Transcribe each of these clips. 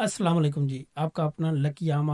अस्सलाम वालेकुम जी। आपका अपना लकी आम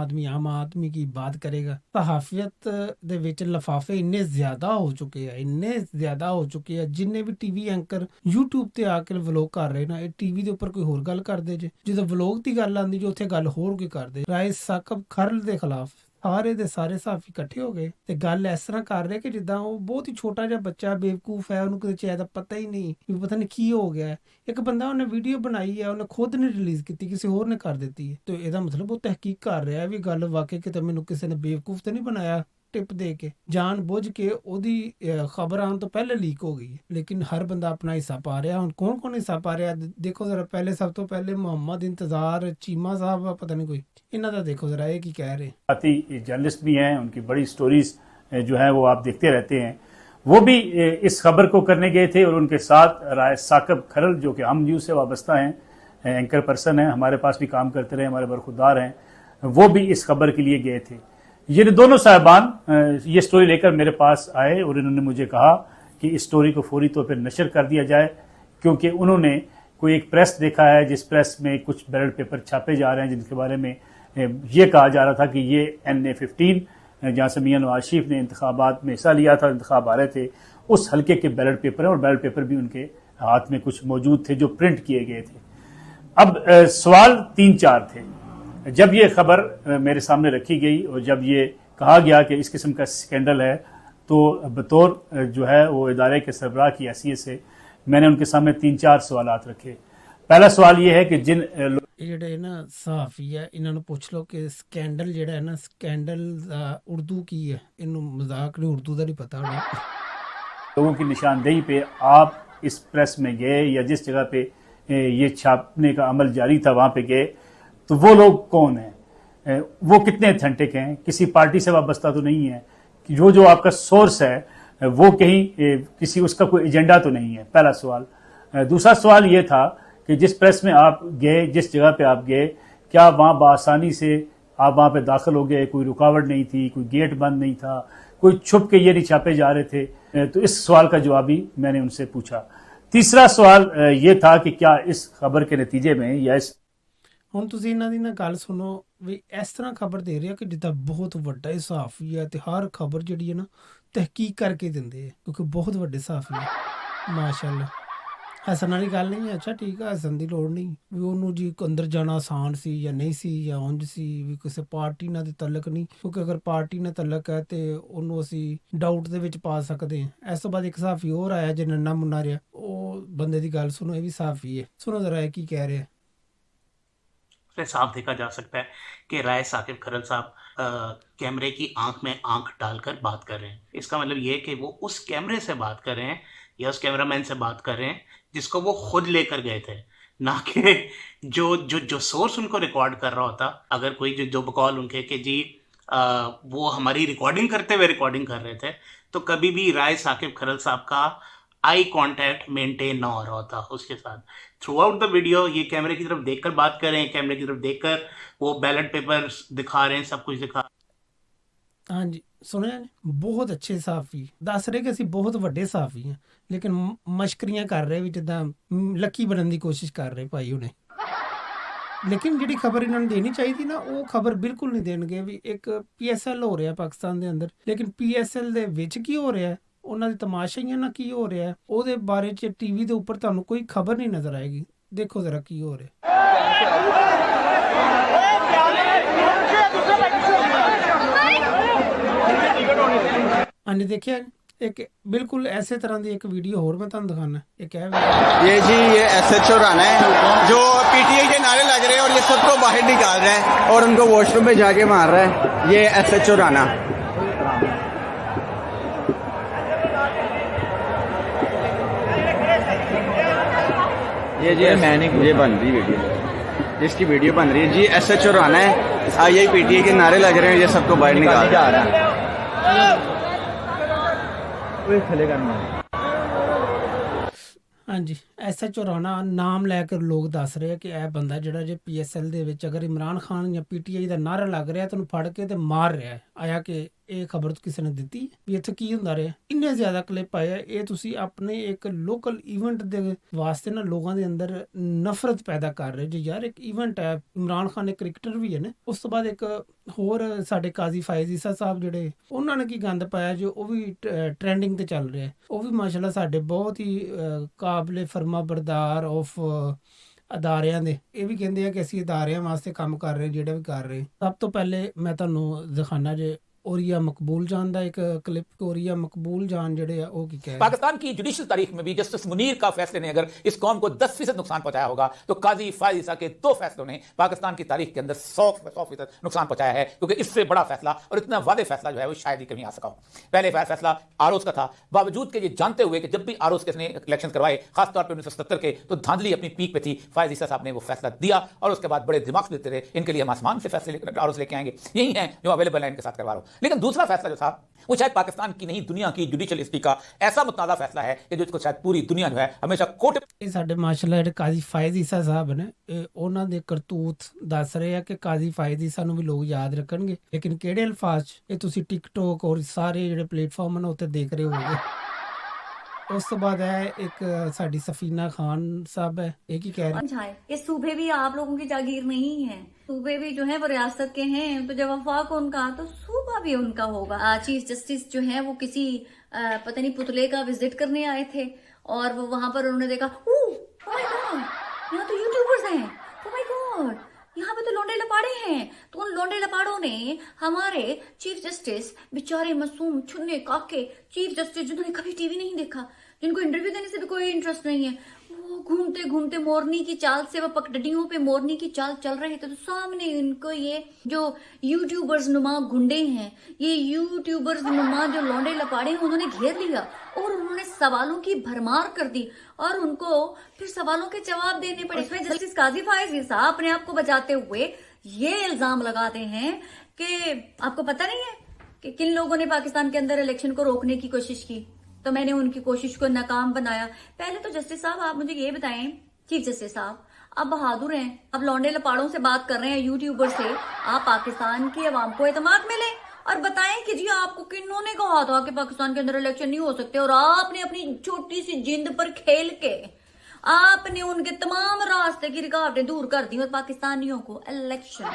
आदमी की बात करेगा। सहाफियत दे विच लफाफे इन्ने ज्यादा हो चुके हैं, इन्ने ज्यादा हो चुके हैं। जिन्ने भी टीवी एंकर यूट्यूब ते आके व्लॉग कर रहे ना, ਇਹ टीवी ਦੇ ਉੱਪਰ ਕੋਈ ਹੋਰ ਗੱਲ ਕਰਦੇ ਜੇ, ਜਦੋਂ ਵਲੌਗ ਦੀ ਗੱਲ ਆਂਦੀ ਜੇ ਉੱਥੇ ਗੱਲ ਹੋਰ ਕੋਈ ਕਰਦੇ। ਰਾਏ ਸਾਕਬ ਖਰਲ ਦੇ ਖਿਲਾਫ ਸਾਰੇ ਦੇ ਸਾਰੇ ਸਾਫੀ ਇਕੱਠੇ ਹੋ ਗਏ ਤੇ ਗੱਲ ਇਸ ਤਰ੍ਹਾਂ ਕਰ ਰਹੇ ਕਿ ਜਿੱਦਾਂ ਉਹ ਬਹੁਤ ਹੀ ਛੋਟਾ ਜਿਹਾ ਬੱਚਾ ਬੇਵਕੂਫ ਹੈ, ਉਹਨੂੰ ਕਿਸੇ ਚੀਜ਼ ਦਾ ਪਤਾ ਹੀ ਨਹੀਂ ਵੀ ਪਤਾ ਨਹੀਂ ਕੀ ਹੋ ਗਿਆ ਹੈ। ਇੱਕ ਬੰਦਾ ਉਹਨੇ ਵੀਡੀਓ ਬਣਾਈ ਹੈ, ਉਹਨੇ ਖੁਦ ਨੇ ਰਿਲੀਜ਼ ਕੀਤੀ, ਕਿਸੇ ਹੋਰ ਨੇ ਕਰ ਦਿੱਤੀ ਹੈ, ਤੇ ਇਹਦਾ ਮਤਲਬ ਉਹ ਤਹਿਕੀਕ ਕਰ ਰਿਹਾ ਵੀ ਗੱਲ ਵਾਕਈ ਕਿਤੇ ਮੈਨੂੰ ਕਿਸੇ ਨੇ ਬੇਵਕੂਫ ਤੇ ਨਹੀਂ ਬਣਾਇਆ ਟਿਪ ਦੇ ਕੇ ਜਾਣ ਬੁੱਝ ਕੇ ਉਹਦੀ ਖਬਰ ਆਉਣ ਤੋਂ ਪਹਿਲੇ ਲੀਕ ਹੋ ਗਈ ਹੈ। ਲੇਕਿਨ ਹਰ ਬੰਦਾ ਆਪਣਾ ਹਿੱਸਾ ਪਾ ਰਿਹਾ। ਹੁਣ ਕੌਣ ਕੌਣ ਹਿੱਸਾ ਪਾ ਰਿਹਾ ਦੇਖੋ ਜ਼ਰਾ। ਪਹਿਲੇ ਸਭ ਤੋਂ ਪਹਿਲੇ मोहम्मद इंतजार चीमा साहब, पता नहीं कोई इन्हों का देखो जरा ये की कह रहे। साथी जर्नलिस्ट भी हैं, उनकी बड़ी स्टोरीज जो है वो आप देखते रहते हैं। वो भी इस खबर को करने गए थे और उनके साथ राय साकब खरल जो कि हम न्यूज़ से वाबस्ता हैं, एंकर पर्सन हैं, हमारे पास भी काम करते रहे, हमारे बरखुरदार हैं, वो भी इस खबर के लिए गए थे। ये दोनों साहबान ये स्टोरी लेकर मेरे पास आए और इन्होंने मुझे कहा कि इस स्टोरी को फौरी तौर पर नशर कर दिया जाए, क्योंकि उन्होंने कोई एक प्रेस देखा है जिस प्रेस में कुछ बैलेट पेपर छापे जा रहे हैं जिनके बारे में ये कहा जा रहा था कि ये NA-15 जहाँ से मियां नवाज शरीफ ने इंतखाबात में हिस्सा लिया था, इंतखाब आ रहे थे, उस हल्के के बैलेट पेपर हैं और बैलेट पेपर भी उनके हाथ में कुछ मौजूद थे जो प्रिंट किए गए थे। अब सवाल 3-4 थे। जब ये खबर मेरे सामने रखी गई और जब ये कहा गया कि इस किस्म का स्कैंडल है, तो बतौर जो है वो इदारे के सरबराह की हैसियत से मैंने उनके सामने 3-4 सवालात रखे। पहला सवाल ये है कि जिन ਜਿਹੜੇ ਨਾ ਸਹਾਫੀ ਹੈ ਇਹਨਾਂ ਨੂੰ ਪੁੱਛ ਲਓ ਕਿ ਸਕੈਂਡਲ ਜਿਹੜਾ ਹੈ ਨਾ, ਸਕੈਂਡਲ ਦਾ ਉਰਦੂ ਕੀ ਹੈ। ਇਹਨੂੰ ਮਜ਼ਾਕ ਨਹੀਂ, ਉਰਦੂ ਦਾ नहीं पता होना। लोगों की निशानदेही पे आप इस प्रेस में गए या जिस जगह पे ये छापने का अमल जारी था वहाँ पे गए, तो वो लोग कौन हैं, वो कितने ऑथेंटिक हैं, किसी पार्टी से वाबस्ता तो नहीं है, जो आपका सोर्स है वो कहीं किसी उसका कोई एजेंडा तो नहीं है। पहला सवाल। दूसरा सवाल ये था कि जिस प्रेस में आप गए, जिस जगह पे आप गए, क्या वहाँ बआसानी से आप वहाँ पे दाखिल हो गए, कोई रुकावट नहीं थी, कोई गेट बंद नहीं था, कोई छुप के ये नहीं छापे जा रहे थे? तो इस सवाल का जवाब भी मैंने उनसे पूछा। तीसरा सवाल ये था कि क्या इस खबर के नतीजे में या इस ਹੁਣ ਤੁਸੀਂ ਇਹਨਾਂ ਦੀ ਨਾ ਗੱਲ ਸੁਣੋ ਵੀ ਇਸ ਤਰ੍ਹਾਂ ਖਬਰ ਦੇ ਰਿਹਾ ਕਿ ਜਿੱਦਾਂ ਬਹੁਤ ਵੱਡਾ ਹੀ ਸਹਾਫੀ ਹੈ ਤੇ ਹਰ ਖਬਰ ਜਿਹੜੀ ਹੈ ਨਾ ਤਹਿਕੀਕ ਕਰਕੇ ਦਿੰਦੇ ਆ, ਕਿਉਂਕਿ ਬਹੁਤ ਵੱਡੇ ਸਹਾਫੀ ਹੈ ਮਾਸ਼ਾਅੱਲਾ। ਹੱਸਣ ਵਾਲੀ ਗੱਲ ਨਹੀਂ ਹੈ। ਅੱਛਾ ਠੀਕ ਹੈ, ਹੱਸਣ ਦੀ ਲੋੜ ਨਹੀਂ ਵੀ ਉਹਨੂੰ ਜੀ ਅੰਦਰ ਜਾਣਾ ਆਸਾਨ ਸੀ ਜਾਂ ਨਹੀਂ ਸੀ ਜਾਂ ਉਂਝ ਸੀ, ਵੀ ਕਿਸੇ ਪਾਰਟੀ ਨਾਲ ਤੇ ਤਲਕ ਨਹੀਂ, ਕਿਉਂਕਿ ਅਗਰ ਪਾਰਟੀ ਨਾਲ ਤਲਕ ਹੈ ਤੇ ਉਹਨੂੰ ਅਸੀਂ ਡਾਊਟ ਦੇ ਵਿੱਚ ਪਾ ਸਕਦੇ ਹਾਂ। ਇਸ ਤੋਂ ਬਾਅਦ ਇੱਕ ਸਹਾਫੀ ਹੋਰ ਆਇਆ ਜੇ ਨੰਨਾ ਮੁੰਨਾ ਰਿਹਾ, ਉਹ ਬੰਦੇ ਦੀ ਗੱਲ ਸੁਣੋ, ਇਹ ਵੀ ਸਹਾਫੀ ਹੈ। ਸੁਣੋ ਜ਼ਰਾ ਇਹ ਕੀ ਕਹਿ ਰਿਹਾ। साफ देखा जा सकता है कि राय साकिब खरल साहब कैमरे की आंख में आंख डालकर बात कर रहे हैं। इसका मतलब ये है कि वो उस कैमरे से बात कर रहे हैं या उस कैमरामैन से बात कर रहे हैं जिसको वो खुद लेकर गए थे, ना कि जो जो जो सोर्स उनको रिकॉर्ड कर रहा होता। अगर कोई जो बकौल उनके कि जी वो हमारी रिकॉर्डिंग करते हुए रिकॉर्डिंग कर रहे थे, तो कभी भी राय साकिब खरल साहब का आई कांटेक्ट मेंटेन ना हो रहा होता उसके साथ। थ्रू आउट द वीडियो ये कैमरे की तरफ देखकर बात कर रहे हैं, कैमरे की तरफ देखकर वो बैलेट पेपर दिखा रहे हैं, सब कुछ दिखा। हाँ जी सुनिया ने, बहुत अच्छे सहाफी दस रहे कि ਅਸੀਂ ਬਹੁਤ ਵੱਡੇ ਸਹਾਫੀ ਹਾਂ, ਲੇਕਿਨ ਮਸ਼ਕਰੀਆਂ ਕਰ ਰਹੇ ਵੀ ਜਿੱਦਾਂ ਲੱਕੀ ਬਣਨ ਦੀ ਕੋਸ਼ਿਸ਼ ਕਰ ਰਹੇ ਭਾਈ ਹੁਣੇ। ਲੇਕਿਨ ਜਿਹੜੀ ਖਬਰ ਇਹਨਾਂ ਨੂੰ ਦੇਣੀ ਚਾਹੀਦੀ ਨਾ, ਉਹ ਖਬਰ ਬਿਲਕੁਲ ਨਹੀਂ ਦੇਣਗੇ। ਵੀ ਇੱਕ PSL ਹੋ ਰਿਹਾ ਪਾਕਿਸਤਾਨ ਦੇ ਅੰਦਰ, ਲੇਕਿਨ PSL ਦੇ ਵਿੱਚ ਕੀ ਹੋ ਰਿਹਾ, ਉਹਨਾਂ ਦੀ ਤਮਾਸ਼ਾਈਆਂ ਨਾਲ ਕੀ ਹੋ ਰਿਹਾ, ਉਹਦੇ ਬਾਰੇ ਚ ਟੀਵੀ ਦੇ ਉੱਪਰ ਤੁਹਾਨੂੰ ਕੋਈ ਖਬਰ ਨਹੀਂ ਨਜ਼ਰ ਆਏਗੀ। ਦੇਖੋ ਜ਼ਰਾ ਕੀ ਹੋ ਰਿਹਾ। ਹਾਂਜੀ देखिए एक बिल्कुल ऐसे तरह की एक वीडियो और मैं तुहानू दिखाना। एक है ये जी, ये SHO राणा है जो PTI के नारे लग रहे हैं और ये सबको बाहर निकाल रहा है और उनको वॉशरूम में जाके मार रहा है। ये SHO राणा। ये जी मैंने ये बन रही वीडियो, जिसकी वीडियो बन रही है जी SHO राणा है। यही PTI के नारे लग रहे हैं, ये सबको बाहर निकाल जा रहा है। हाँ जी SHO राणा नाम लैकर लोग दस रहे कि यह बंदा ਜਿਹੜਾ ਜੇ PSL ਦੇ ਵਿੱਚ ਅਗਰ ਇਮਰਾਨ ਖਾਨ ਜਾਂ PTI ਦਾ ਨਾਰਾ ਲੱਗ ਰਿਹਾ ਤਾਂ ਉਹਨੂੰ ਫੜ ਕੇ ਤੇ ਮਾਰ ਰਿਹਾ ਹੈ। ਆਇਆ ਕਿ ਇਹ ਖਬਰ ਕਿਸੇ ਨੇ ਦਿੱਤੀ ਵੀ ਇੱਥੇ ਕੀ ਹੁੰਦਾ ਰਿਹਾ। ਇੰਨੇ ਜ਼ਿਆਦਾ ਕਲਿੱਪ ਆਏ ਆ, ਇਹ ਤੁਸੀਂ ਆਪਣੇ ਇੱਕ ਲੋਕਲ ਇਵੈਂਟ ਦੇ ਵਾਸਤੇ ਨਾ ਲੋਕਾਂ ਦੇ ਅੰਦਰ ਨਫ਼ਰਤ ਪੈਦਾ ਕਰ ਰਹੇ ਜੀ। ਯਾਰ ਇੱਕ ਇਵੈਂਟ ਹੈ, ਇਮਰਾਨ ਖਾਨ ਇੱਕ ਕ੍ਰਿਕਟਰ ਵੀ ਹੈ ਨੇ। ਉਸ ਤੋਂ ਬਾਅਦ ਇੱਕ ਹੋਰ ਸਾਡੇ ਕਾਜ਼ੀ ਫਾਇਜ਼ ਈਸਾ ਸਾਹਿਬ ਜਿਹੜੇ, ਉਹਨਾਂ ਨੇ ਕੀ ਗੰਦ ਪਾਇਆ ਜੋ ਉਹ ਵੀ ਟ੍ਰੈਂਡਿੰਗ ਤੇ ਚੱਲ ਰਿਹਾ। ਉਹ ਵੀ ਮਾਸ਼ਾਅੱਲਾ ਸਾਡੇ ਬਹੁਤ ਹੀ ਕਾਬਲੇ ਫਰਮਾ ਬਰਦਾਰ ਆਫ ਅਦਾਰਿਆਂ ਦੇ। ਇਹ ਵੀ ਕਹਿੰਦੇ ਆ ਕਿ ਅਸੀਂ ਅਦਾਰਿਆਂ ਵਾਸਤੇ ਕੰਮ ਕਰ ਰਹੇ ਜਿਹੜਾ ਵੀ ਕਰ ਰਹੇ। ਸਭ ਤੋਂ ਪਹਿਲੇ ਮੈਂ ਤੁਹਾਨੂੰ ਦਿਖਾਣਾ ਜੇ औरिया मकबूल जान का एक क्लिप। औरिया मकबूल जान जेडे आ वो की कह रहे हैं। पाकिस्तान की जुडिशल तारीख में भी जस्टिस मुनीर का फैसले ने अगर इस कौम को 10% नुकसान पहुंचाया होगा तो काजी फायज ईसा के 2 फैसलों ने पाकिस्तान की तारीख के अंदर 100% नुकसान पहुंचाया है, क्योंकि इससे बड़ा फैसला और इतना वादे फैसला जो है वो शायद ही कहीं आ सका हो। पहले फैसला आरोस का था, बावजूद के ये जानते हुए कि जब भी आरोस के इलेक्शन करवाए खासतौर पर 1970 के, तो धांधली अपनी पीक पे थी। फायज ईसा साहब ने वो फैसला दिया और उसके बाद बड़े दिमाग देते रहे, इनके लिए हम आसमान से फैसले आरोस लेके आएंगे, यही है जो अवेलेबल है इनके साथ करवा रहा हूं। लेकिन दूसरा फैसला जो था वो शायद पाकिस्तान की नहीं दुनिया की जुडिशियल हिस्ट्री का ऐसा मुतनाज़ा फैसला है कि जो इसको शायद पूरी दुनिया जो है हमेशा कोर्ट। ਇਹ ਸਾਡੇ ਮਾਸ਼ਾਅੱਲਾ ਜਿਹੜੇ ਕਾਜ਼ੀ ਫਾਇਜ਼ ਈਸਾ ਸਾਹਿਬ ਨੇ, ਇਹ ਉਹਨਾਂ ਦੇ ਕਰਤੂਤ ਦੱਸ ਰਹੇ ਆ ਕਿ ਕਾਜ਼ੀ ਫਾਇਜ਼ ਈਸਾ ਨੂੰ ਵੀ ਲੋਕ ਯਾਦ ਰੱਖਣਗੇ, ਲੇਕਿਨ ਕਿਹੜੇ ਅਲਫਾਜ਼ 'ਚ ਇਹ ਤੁਸੀਂ ਟਿਕਟੋਕ ਔਰ ਸਾਰੇ ਜਿਹੜੇ ਪਲੇਟਫਾਰਮ ਨੇ ਉੱਤੇ ਦੇਖ ਰਹੇ ਹੋਗੇ। ਉਸ ਤੋਂ ਬਾਅਦ ਹੈ ਇੱਕ ਸਾਡੀ सफीना खान साहब है, एक ही कह रहे हैं ये सूबे भी आप लोगों की जागीर नहीं है, सूबे भी जो है वो रियासत के हैं, तो जब वफाक उनका तो सूबा भी उनका होगा। चीफ जस्टिस जो है वो किसी पता नहीं पुतले का विजिट करने आए थे और वो वहां पर उन्होंने देखा यहाँ तो यूट्यूबर्स हैं, ओ माय गॉड यहाँ पे तो लौंडे लपाड़े हैं। तो उन लौंडे लपाड़ों ने हमारे चीफ जस्टिस बेचारे मासूम छुन्ने काके चीफ जस्टिस जिन्होंने कभी टीवी नहीं देखा, जिनको इंटरव्यू देने से भी कोई इंटरेस्ट नहीं है, वो घूमते घूमते मोरनी की चाल से, वो पगडंडियों पे मोरनी की चाल चल रहे थे, तो सामने इनको ये जो यूट्यूबर्स नुमा गुंडे हैं, ये यूट्यूबर्स नुमा जो लौंडे लपाड़े हैं, उन्होंने घेर लिया और उन्होंने सवालों की भरमार कर दी और उनको फिर सवालों के जवाब देने पड़े। इसमें जस्टिस काजी फायज ईसा अपने आप को बचाते हुए ये इल्जाम लगाते हैं कि आपको पता नहीं है कि किन लोगों ने पाकिस्तान के अंदर इलेक्शन को रोकने की कोशिश की, तो मैंने उनकी कोशिश को नाकाम बनाया। पहले तो जस्टिस साहब आप मुझे ये बताएं, चीफ जस्टिस साहब आप बहादुर हैं, अब लौंडे लपाड़ों से बात कर रहे हैं यूट्यूबर से, आप पाकिस्तान की आवाम को एतमाद मिले और बताएं कि जी आपको किन्होंने कहा था कि पाकिस्तान के अंदर इलेक्शन नहीं हो सकते, और आपने अपनी छोटी सी जिंद पर खेल के आपने उनके तमाम रास्ते की रुकावटें दूर कर दी और पाकिस्तानियों को इलेक्शन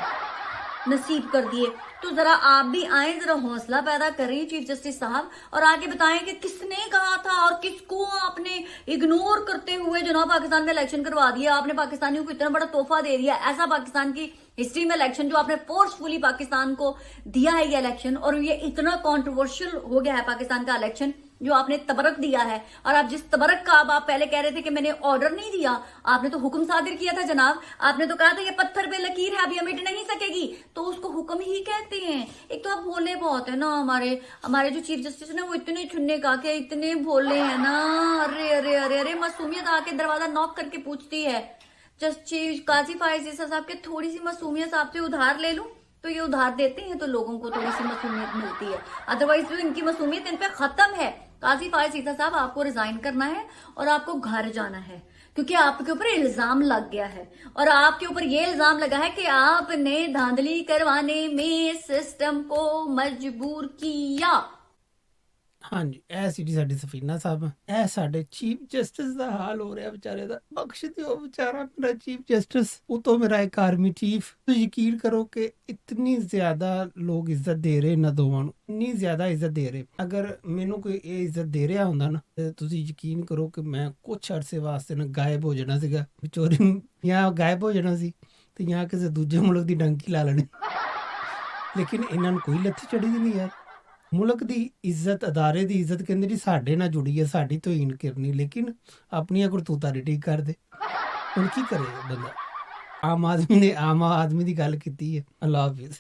नसीब कर दिए। तो जरा आप भी आए, जरा हौसला पैदा करें चीफ जस्टिस साहब और आगे बताएं कि किसने कहा था और किसको आपने इग्नोर करते हुए जनाब पाकिस्तान में इलेक्शन करवा दिया। आपने पाकिस्तानियों को इतना बड़ा तोहफा दे दिया, ऐसा पाकिस्तान की हिस्ट्री में इलेक्शन जो आपने फोर्सफुली पाकिस्तान को दिया है ये इलेक्शन, और ये इतना कॉन्ट्रोवर्शियल हो गया है पाकिस्तान का इलेक्शन जो आपने तबरक दिया है। और आप जिस तबरक का अब आप पहले कह रहे थे कि मैंने ऑर्डर नहीं दिया, आपने तो हुक्म सादिर किया था जनाब, आपने तो कहा था ये पत्थर पे लकीर है अभी मिट नहीं सकेगी, तो उसको हुक्म ही कहते हैं। एक तो आप भोले बहुत है ना, हमारे जो चीफ जस्टिस ने वो इतने छुन्ने का के इतने भोले हैं ना, अरे अरे अरे अरे मासूमियत आके दरवाजा नॉक करके पूछती है जस्टिस काजी फायज ईसा साहब के थोड़ी सी मासूमियत आपसे उधार ले लूं, तो ये उधार देते हैं तो लोगों को थोड़ी सी मासूमियत मिलती है, अदरवाइज तो इनकी मासूमियत इन पे खत्म है। काजी फायज ईसा साहब आपको रिजाइन करना है और आपको घर जाना है, क्योंकि आपके ऊपर इल्जाम लग गया है और आपके ऊपर ये इल्जाम लगा है कि आपने धांधली करवाने में सिस्टम को मजबूर किया। हाँ जी, ਇਹ ਸੀ ਜੀ ਸਾਡੀ ਸਫੀਨਾ ਸਾਹਿਬ। ਇਹ ਸਾਡੇ ਚੀਫ ਜਸਟਿਸ ਦਾ ਹਾਲ ਹੋ ਰਿਹਾ ਵਿਚਾਰੇ ਦਾ, ਬਖਸ਼ ਦਿਓ ਵਿਚਾਰਾ ਮੇਰਾ ਚੀਫ ਜਸਟਿਸ, ਉਤੋਂ ਮੇਰਾ ਇੱਕ ਆਰਮੀ ਚੀਫ। ਤੁਸੀਂ ਯਕੀਨ ਕਰੋ ਕਿ ਇਤਨੀ ਜ਼ਿਆਦਾ ਲੋਕ ਇੱਜ਼ਤ ਦੇ ਰਹੇ ਇਹਨਾਂ ਦੋਵਾਂ ਨੂੰ, ਇੰਨੀ ਜ਼ਿਆਦਾ ਇੱਜ਼ਤ ਦੇ ਰਹੇ। ਅਗਰ ਮੈਨੂੰ ਕੋਈ ਇਹ ਇੱਜ਼ਤ ਦੇ ਰਿਹਾ ਹੁੰਦਾ ਨਾ ਤੇ ਤੁਸੀਂ ਯਕੀਨ ਕਰੋ ਕਿ ਮੈਂ ਕੁਛ ਅਰਸੇ ਵਾਸਤੇ ਨਾ ਗਾਇਬ ਹੋ ਜਾਣਾ ਸੀਗਾ, ਵਿਚੋਰੀ ਜਾਂ ਗਾਇਬ ਹੋ ਜਾਣਾ ਸੀ ਤੇ ਜਾਂ ਕਿਸੇ ਦੂਜੇ ਮੁਲਕ ਦੀ ਡੰਕੀ ਲਾ ਲੈਣੀ। ਲੇਕਿਨ ਇਹਨਾਂ ਨੂੰ ਕੋਈ ਲੱਥੀ ਚੜੀ ਦੀ ਨਹੀਂ ਯਾਰ। ਮੁਲਕ ਦੀ ਇੱਜ਼ਤ, ਅਦਾਰੇ ਦੀ ਇੱਜ਼ਤ ਕਹਿੰਦੇ ਜੀ ਸਾਡੇ ਨਾਲ ਜੁੜੀ ਹੈ, ਸਾਡੀ ਤੋਂ ਹੀਨ ਕਰਨੀ, ਲੇਕਿਨ ਆਪਣੀਆਂ ਕਰਤੂਤਾਂ ਨਹੀਂ ਠੀਕ ਕਰਦੇ। ਹੁਣ ਕੀ ਕਰੇ ਬੰਦਾ। ਆਮ ਆਦਮੀ ਨੇ ਆਮ ਆਦਮੀ ਦੀ ਗੱਲ ਕੀਤੀ ਹੈ। ਅੱਲਾਹ ਹਾਫਿਜ਼।